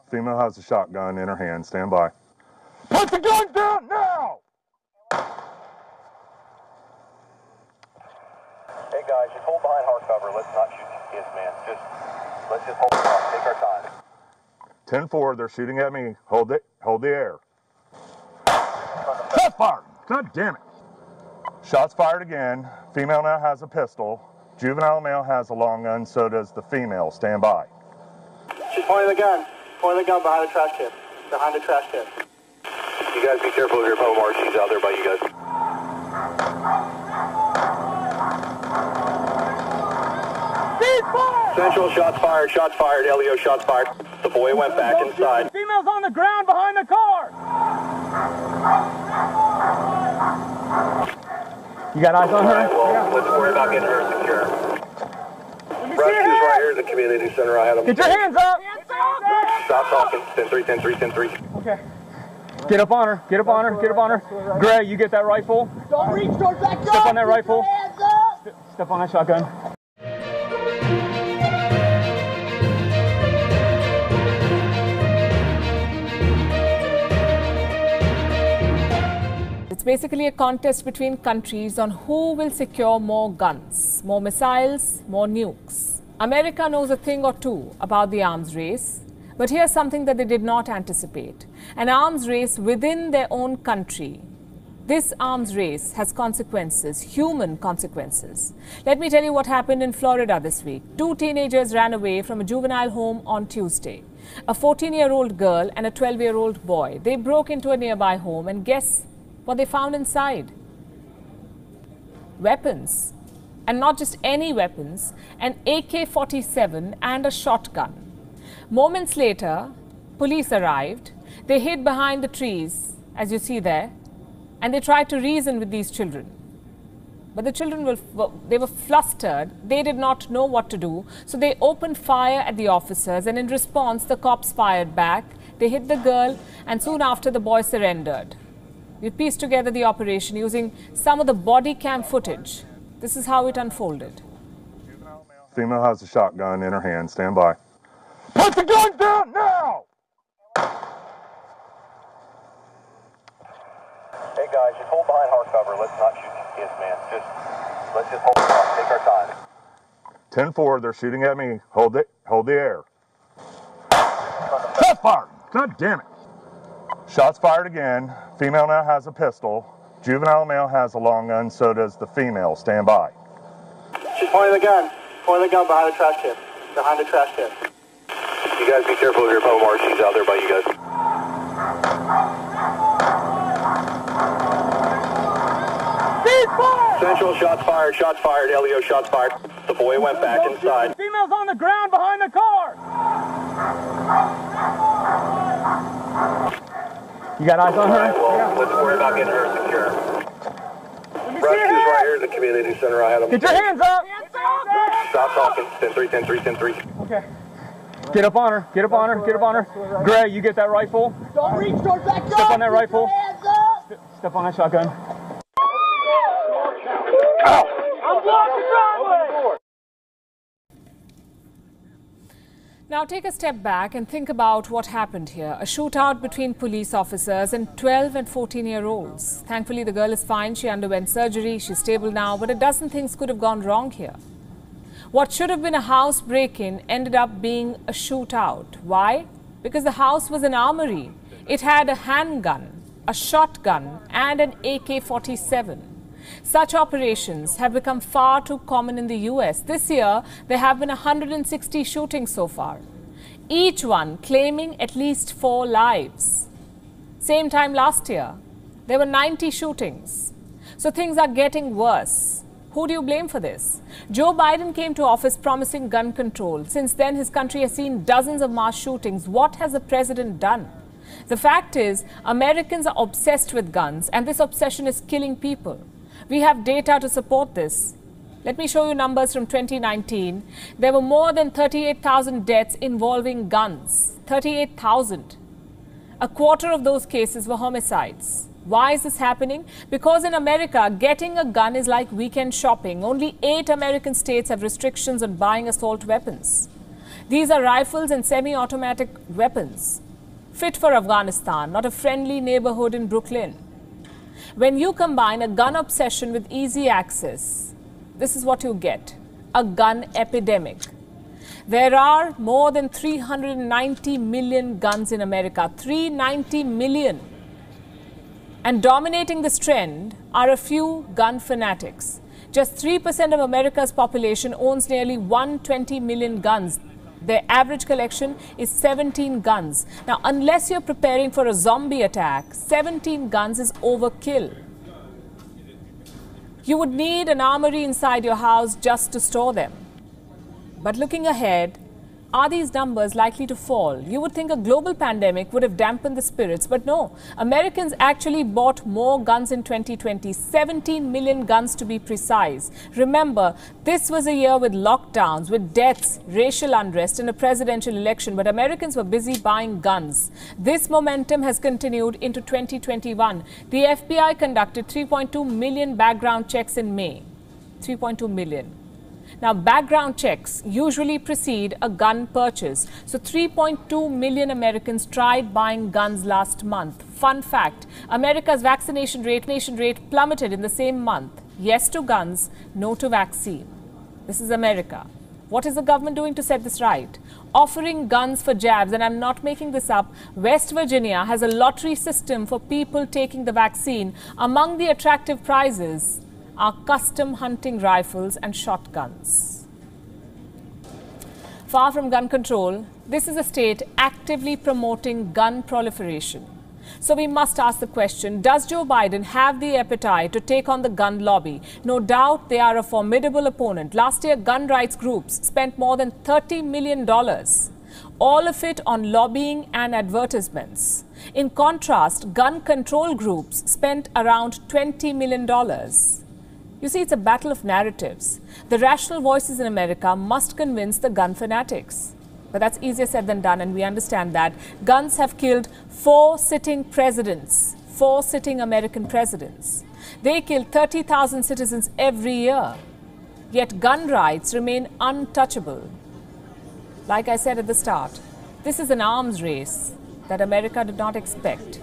Female has a shotgun in her hand. Stand by. Put the gun down now! Hey guys, just hold behind hard cover. Let's not shoot these kids, man. Let's just hold them up. Take our time. 10-4, they're shooting at me. Hold the air. Shots fired! God damn it! Shots fired again. Female now has a pistol. Juvenile male has a long gun, so does the female. Stand by. She's pointing the gun. Pointing the gun behind the trash can. Behind the trash can. You guys be careful of your Pomar. She's out there by you guys. Central, shots fired, shots fired. Elio, shots fired. The boy went back inside. Female's on the ground behind the car. You got eyes on her? Right, well, let's worry about getting her secure. Rescue's right here at the community center. I had them. Get your hands up! Stop talking. 10-3, 10-3, 10-3. Okay. Get up on her. Get up on her. Get up on her. Gray, you get that rifle. Don't reach towards that gun. Step on that rifle. Hands up. Step on that shotgun. It's basically a contest between countries on who will secure more guns, more missiles, more nukes. America knows a thing or two about the arms race, but here's something that they did not anticipate. An arms race within their own country. This arms race has consequences, human consequences. Let me tell you what happened in Florida this week. 2 teenagers ran away from a juvenile home on Tuesday. A 14-year-old girl and a 12-year-old boy. They broke into a nearby home and guess what they found inside? Weapons. And not just any weapons, an AK-47 and a shotgun. Moments later, police arrived. They hid behind the trees, as you see there, and they tried to reason with these children. But the children were flustered. They did not know what to do. So they opened fire at the officers, and in response, the cops fired back. They hit the girl, and soon after, the boy surrendered. We pieced together the operation using some of the body cam footage. This is how it unfolded. Female has a shotgun in her hand. Stand by. Put the gun down now! Hey guys, just hold behind hard cover. Let's not shoot these kids, man. Let's just hold them up. Take our time. 10-4, they're shooting at me. Hold the air. Shots fired! God damn it! Shots fired again. Female now has a pistol. Juvenile male has a long gun, so does the female. Stand by. She's pointing the gun. Pointing the gun behind the trash can. Behind the trash can. You guys be careful of your Pomar. She's out there by you guys. Central, shots fired, shots fired. Elio, shots fired. The boy went back inside. Female's on the ground behind the car. You got eyes on her? Right, well, let's worry about getting her secure. Rescue's right here at the community center. I had them. Get your hands up. Stop talking. 10-3, 10-3, 10-3. Okay. Get up on her. Get up on her. Get up on her. Gray, you get that rifle. Don't reach towards that gun. Step on that rifle. Hands up. Step on that shotgun. I'm blocking driveway. Now take a step back and think about what happened here. A shootout between police officers and 12 and 14-year-olds. Thankfully, the girl is fine. She underwent surgery. She's stable now. But a dozen things could have gone wrong here. What should have been a house break-in ended up being a shootout. Why? Because the house was an armory. It had a handgun, a shotgun, and an AK-47. Such operations have become far too common in the US. This year, there have been 160 shootings so far, each one claiming at least 4 lives. Same time last year, there were 90 shootings. So things are getting worse. Who do you blame for this? Joe Biden came to office promising gun control. Since then, his country has seen dozens of mass shootings. What has the president done? The fact is, Americans are obsessed with guns, and this obsession is killing people. We have data to support this. Let me show you numbers from 2019. There were more than 38,000 deaths involving guns. 38,000. A quarter of those cases were homicides. Why is this happening? Because in America, getting a gun is like weekend shopping. Only 8 American states have restrictions on buying assault weapons. These are rifles and semi-automatic weapons, fit for Afghanistan, not a friendly neighborhood in Brooklyn. When you combine a gun obsession with easy access, this is what you get, a gun epidemic. There are more than 390 million guns in America, 390 million. And dominating this trend are a few gun fanatics. Just 3% of America's population owns nearly 120 million guns. Their average collection is 17 guns. Now, unless you're preparing for a zombie attack, 17 guns is overkill. You would need an armory inside your house just to store them. But looking ahead, are these numbers likely to fall? You would think a global pandemic would have dampened the spirits, but no. Americans actually bought more guns in 2020, 17 million guns to be precise. Remember, this was a year with lockdowns, with deaths, racial unrest and a presidential election, but Americans were busy buying guns. This momentum has continued into 2021. The FBI conducted 3.2 million background checks in May. 3.2 million. Now, background checks usually precede a gun purchase. So 3.2 million Americans tried buying guns last month. Fun fact, America's vaccination rate plummeted in the same month. Yes to guns, no to vaccine. This is America. What is the government doing to set this right? Offering guns for jabs, and I'm not making this up. West Virginia has a lottery system for people taking the vaccine. Among the attractive prizes are custom hunting rifles and shotguns. Far from gun control, this is a state actively promoting gun proliferation. So we must ask the question, does Joe Biden have the appetite to take on the gun lobby? No doubt they are a formidable opponent. Last year, gun rights groups spent more than $30 million, all of it on lobbying and advertisements. In contrast, gun control groups spent around $20 million. You see, it's a battle of narratives. The rational voices in America must convince the gun fanatics. But that's easier said than done, and we understand that. Guns have killed 4 sitting presidents, 4 sitting American presidents. They kill 30,000 citizens every year. Yet gun rights remain untouchable. Like I said at the start, this is an arms race that America did not expect.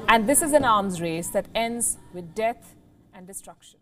And this is an arms race that ends with death and destruction.